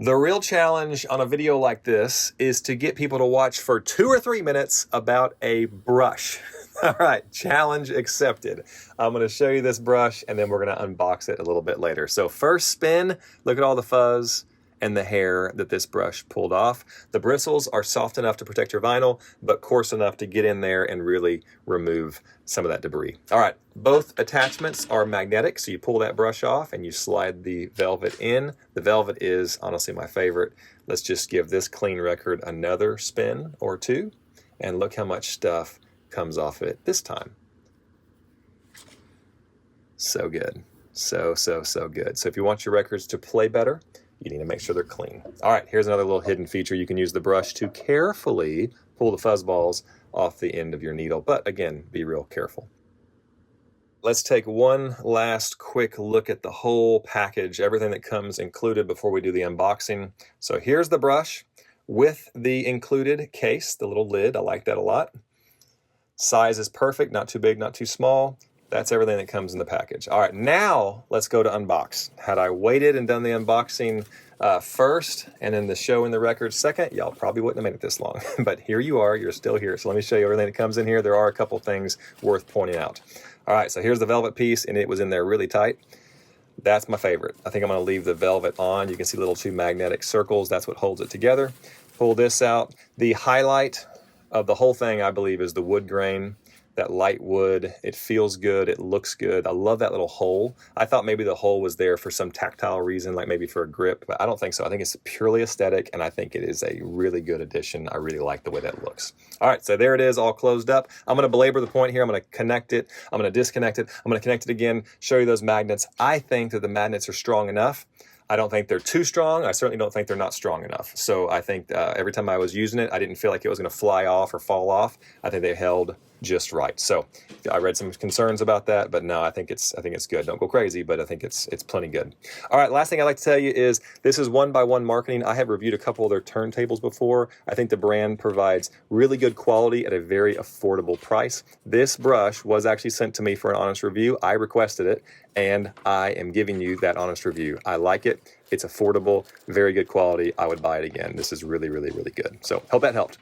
The real challenge on a video like this is to get people to watch for 2 or 3 minutes about a brush. All right, challenge accepted. I'm going to show you this brush and then we're going to unbox it a little bit later. So first spin, look at all the fuzz and the hair that this brush pulled off. The bristles are soft enough to protect your vinyl, but coarse enough to get in there and really remove some of that debris. All right, both attachments are magnetic, so you pull that brush off and you slide the velvet in. The velvet is honestly my favorite. Let's just give this clean record another spin or two, and look how much stuff comes off it this time. So good. So good. So if you want your records to play better, you need to make sure they're clean. All right, here's another little hidden feature. You can use the brush to carefully pull the fuzz balls off the end of your needle, but again, be real careful. Let's take one last quick look at the whole package, everything that comes included before we do the unboxing. So here's the brush with the included case, the little lid. I like that a lot. Size is perfect, not too big, not too small. That's everything that comes in the package. All right, now let's go to unbox. Had I waited and done the unboxing first and then the show and the records second, y'all probably wouldn't have made it this long. But here you are, you're still here. So let me show you everything that comes in here. There are a couple things worth pointing out. All right, so here's the velvet piece, and it was in there really tight. That's my favorite. I think I'm gonna leave the velvet on. You can see little two magnetic circles. That's what holds it together. Pull this out. The highlight of the whole thing, I believe, is the wood grain. That light wood, it feels good, it looks good. I love that little hole. I thought maybe the hole was there for some tactile reason, like maybe for a grip, but I don't think so. I think it's purely aesthetic, and I think it is a really good addition. I really like the way that looks. All right, so there it is, all closed up. I'm gonna belabor the point here. I'm gonna connect it, I'm gonna disconnect it, I'm gonna connect it again, show you those magnets. I think that the magnets are strong enough. I don't think they're too strong. I certainly don't think they're not strong enough. So I think every time I was using it, I didn't feel like it was gonna fly off or fall off. I think they held just right. So I read some concerns about that, but no, I think it's good. Don't go crazy, but I think it's plenty good. All right, last thing I'd like to tell you is this is one-by-one marketing. I have reviewed a couple of their turntables before. I think the brand provides really good quality at a very affordable price. This brush was actually sent to me for an honest review. I requested it, and I am giving you that honest review. I like it. It's affordable, very good quality. I would buy it again. This is really, really, really good. So hope that helped.